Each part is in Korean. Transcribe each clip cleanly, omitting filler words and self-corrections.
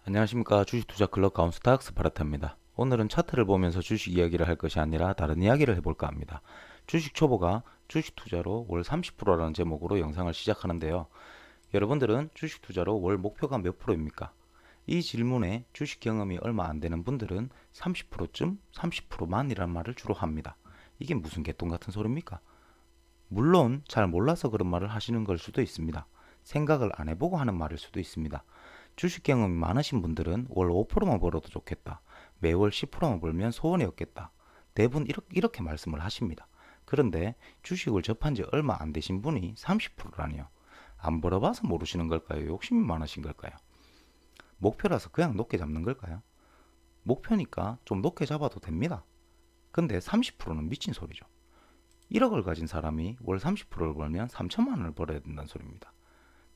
안녕하십니까. 주식투자클럽 가운스탁스 바라타입니다. 오늘은 차트를 보면서 주식 이야기를 할 것이 아니라 다른 이야기를 해볼까 합니다. 주식 초보가 주식 투자로 월 30%라는 제목으로 영상을 시작하는데요. 여러분들은 주식 투자로 월 목표가 몇 프로입니까? 이 질문에 주식 경험이 얼마 안 되는 분들은 30%쯤 30%만이라는 말을 주로 합니다. 이게 무슨 개똥 같은 소리입니까? 물론 잘 몰라서 그런 말을 하시는 걸 수도 있습니다. 생각을 안 해보고 하는 말일 수도 있습니다. 주식 경험이 많으신 분들은 월 5%만 벌어도 좋겠다. 매월 10%만 벌면 소원이 없겠다. 대부분 이렇게 말씀을 하십니다. 그런데 주식을 접한 지 얼마 안 되신 분이 30%라니요. 안 벌어봐서 모르시는 걸까요? 욕심이 많으신 걸까요? 목표라서 그냥 높게 잡는 걸까요? 목표니까 좀 높게 잡아도 됩니다. 근데 30%는 미친 소리죠. 1억을 가진 사람이 월 30%를 벌면 3천만 원을 벌어야 된다는 소리입니다.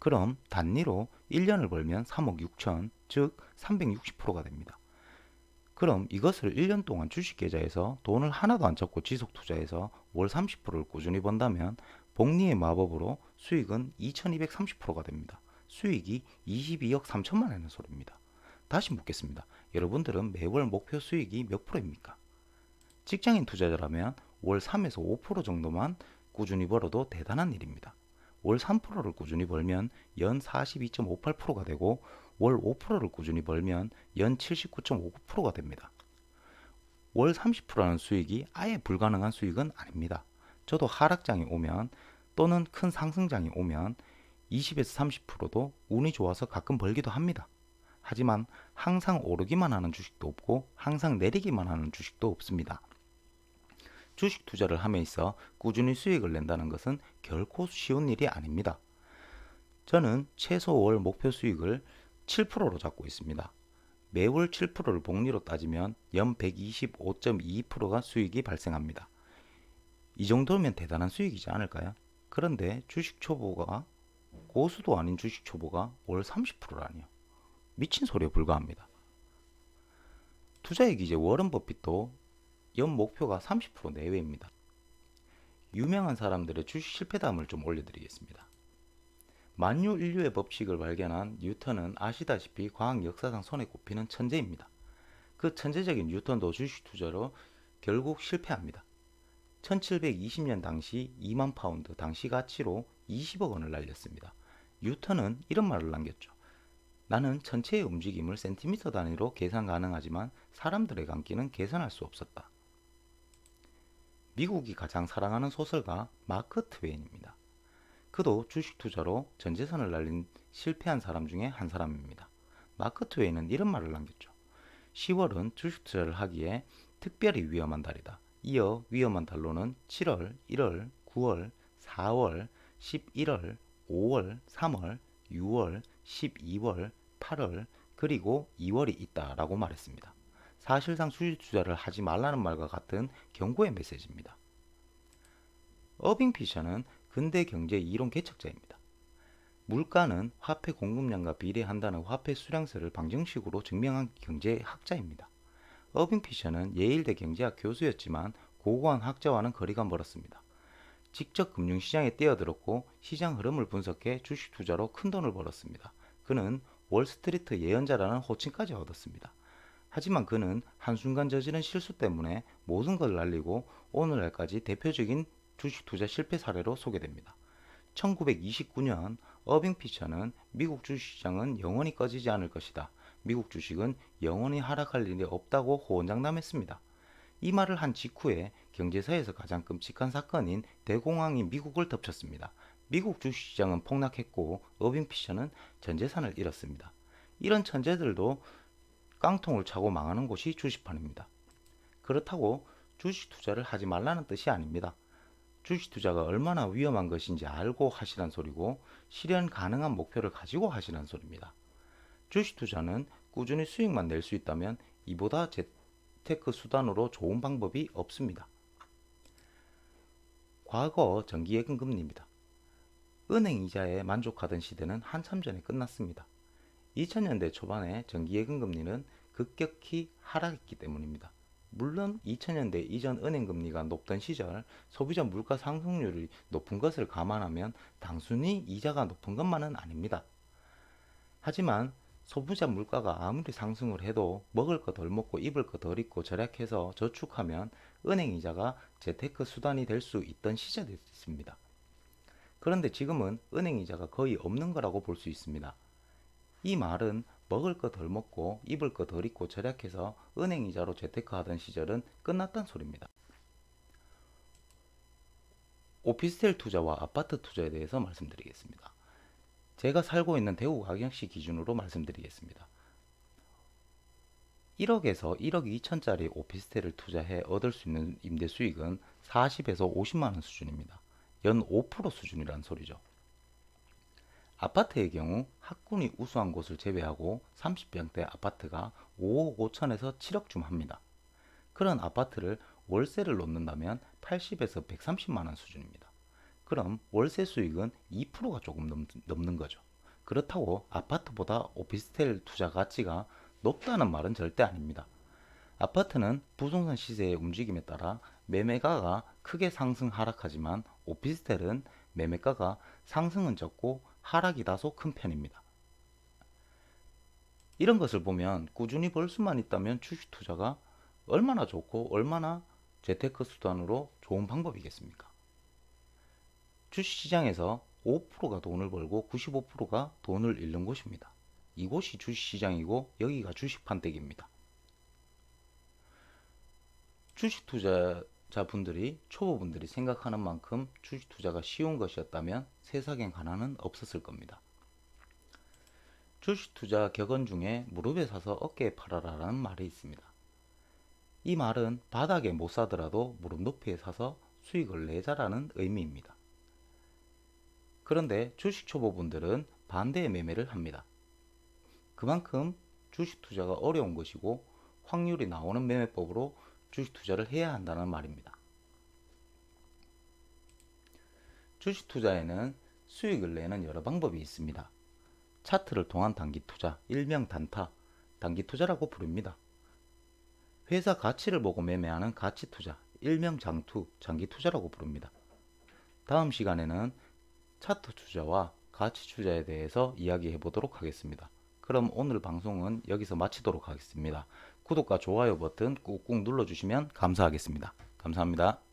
그럼 단위로 1년을 벌면 3억 6천, 즉 360%가 됩니다. 그럼 이것을 1년 동안 주식 계좌에서 돈을 하나도 안 찾고 지속 투자해서 월 30%를 꾸준히 번다면 복리의 마법으로 수익은 2230%가 됩니다. 수익이 22억 3천만 원의 소리입니다. 다시 묻겠습니다. 여러분들은 매월 목표 수익이 몇 프로입니까? 직장인 투자자라면 월 3에서 5% 정도만 꾸준히 벌어도 대단한 일입니다. 월 3%를 꾸준히 벌면 연 42.58%가 되고 월 5%를 꾸준히 벌면 연 79.59%가 됩니다. 월 30%라는 수익이 아예 불가능한 수익은 아닙니다. 저도 하락장이 오면 또는 큰 상승장이 오면 20에서 30%도 운이 좋아서 가끔 벌기도 합니다. 하지만 항상 오르기만 하는 주식도 없고 항상 내리기만 하는 주식도 없습니다. 주식 투자를 함에 있어 꾸준히 수익을 낸다는 것은 결코 쉬운 일이 아닙니다. 저는 최소 월 목표 수익을 7%로 잡고 있습니다. 매월 7%를 복리로 따지면 연 125.22%가 수익이 발생합니다. 이 정도면 대단한 수익이지 않을까요? 그런데 주식 초보가 고수도 아닌 주식 초보가 월 30%라니요. 미친 소리에 불과합니다. 투자의 기재 워런 버핏도 연 목표가 30% 내외입니다. 유명한 사람들의 주식 실패담을 좀 올려드리겠습니다. 만유 인류의 법칙을 발견한 뉴턴은 아시다시피 과학 역사상 손에 꼽히는 천재입니다. 그 천재적인 뉴턴도 주식 투자로 결국 실패합니다. 1720년 당시 2만 파운드 당시 가치로 20억 원을 날렸습니다. 뉴턴은 이런 말을 남겼죠. 나는 전체의 움직임을 센티미터 단위로 계산 가능하지만 사람들의 감기는 계산할 수 없었다. 미국이 가장 사랑하는 소설가 마크 트웨인입니다. 그도 주식 투자로 전 재산을 날린 실패한 사람 중에 한 사람입니다. 마크 트웨인은 이런 말을 남겼죠. 10월은 주식 투자를 하기에 특별히 위험한 달이다. 이어 위험한 달로는 7월, 1월, 9월, 4월, 11월, 5월, 3월, 6월, 12월, 8월, 그리고 2월이 있다라고 말했습니다. 사실상 주식 투자를 하지 말라는 말과 같은 경고의 메시지입니다. 어빙 피셔는 근대 경제 이론 개척자입니다. 물가는 화폐 공급량과 비례한다는 화폐 수량세를 방정식으로 증명한 경제학자입니다. 어빙 피셔는 예일대 경제학 교수였지만 고고한 학자와는 거리가 멀었습니다. 직접 금융시장에 뛰어들었고 시장 흐름을 분석해 주식 투자로 큰 돈을 벌었습니다. 그는 월스트리트 예언자라는 호칭까지 얻었습니다. 하지만 그는 한순간 저지른 실수 때문에 모든 걸 날리고 오늘날까지 대표적인 주식 투자 실패 사례로 소개됩니다. 1929년 어빙 피처는 미국 주식시장은 영원히 꺼지지 않을 것이다. 미국 주식은 영원히 하락할 일이 없다고 호언장담했습니다. 이 말을 한 직후에 경제사에서 가장 끔찍한 사건인 대공황이 미국을 덮쳤습니다. 미국 주식시장은 폭락했고 어빙 피셔는 전 재산을 잃었습니다. 이런 천재들도 깡통을 차고 망하는 곳이 주식판입니다. 그렇다고 주식 투자를 하지 말라는 뜻이 아닙니다. 주식 투자가 얼마나 위험한 것인지 알고 하시란 소리고 실현 가능한 목표를 가지고 하시란 소리입니다. 주식 투자는 꾸준히 수익만 낼 수 있다면 이보다 재테크 수단으로 좋은 방법이 없습니다. 과거 정기예금 금리입니다. 은행 이자에 만족하던 시대는 한참 전에 끝났습니다. 2000년대 초반에 정기예금 금리는 급격히 하락했기 때문입니다. 물론 2000년대 이전 은행금리가 높던 시절 소비자 물가 상승률이 높은 것을 감안하면 단순히 이자가 높은 것만은 아닙니다. 하지만 소비자 물가가 아무리 상승을 해도 먹을 거 덜 먹고 입을 거 덜 입고 절약해서 저축하면 은행 이자가 재테크 수단이 될 수 있던 시절이 있습니다. 그런데 지금은 은행 이자가 거의 없는 거라고 볼 수 있습니다. 이 말은 먹을 거 덜 먹고 입을 거 덜 입고 절약해서 은행 이자로 재테크하던 시절은 끝났단 소리입니다. 오피스텔 투자와 아파트 투자에 대해서 말씀드리겠습니다. 제가 살고 있는 대구 광역시 기준으로 말씀드리겠습니다. 1억에서 1억 2천짜리 오피스텔을 투자해 얻을 수 있는 임대 수익은 40에서 50만 원 수준입니다. 연 5% 수준이란 소리죠. 아파트의 경우 학군이 우수한 곳을 제외하고 30평대 아파트가 5억 5천에서 7억쯤 합니다. 그런 아파트를 월세를 놓는다면 80에서 130만 원 수준입니다. 그럼 월세 수익은 2%가 조금 넘는 거죠. 그렇다고 아파트보다 오피스텔 투자 가치가 높다는 말은 절대 아닙니다. 아파트는 부동산 시세의 움직임에 따라 매매가가 크게 상승 하락하지만 오피스텔은 매매가가 상승은 적고 하락이 다소 큰 편입니다. 이런 것을 보면 꾸준히 벌 수만 있다면 주식 투자가 얼마나 좋고 얼마나 재테크 수단으로 좋은 방법이겠습니까? 주식시장에서 5%가 돈을 벌고 95%가 돈을 잃는 곳입니다. 이곳이 주식시장이고 여기가 주식판때기입니다. 주식 투자자분들이 초보분들이 생각하는 만큼 주식 투자가 쉬운 것이었다면 세상엔 가난은 없었을 겁니다. 주식 투자 격언 중에 무릎에 사서 어깨에 팔아라라는 말이 있습니다. 이 말은 바닥에 못 사더라도 무릎 높이에 사서 수익을 내자라는 의미입니다. 그런데 주식 초보분들은 반대의 매매를 합니다. 그만큼 주식 투자가 어려운 것이고 확률이 나오는 매매법으로 주식 투자를 해야 한다는 말입니다. 주식 투자에는 수익을 내는 여러 방법이 있습니다. 차트를 통한 단기 투자, 일명 단타, 단기 투자라고 부릅니다. 회사 가치를 보고 매매하는 가치 투자, 일명 장투, 장기 투자라고 부릅니다. 다음 시간에는 차트 투자와 가치 투자에 대해서 이야기해 보도록 하겠습니다. 그럼 오늘 방송은 여기서 마치도록 하겠습니다. 구독과 좋아요 버튼 꾹꾹 눌러주시면 감사하겠습니다. 감사합니다.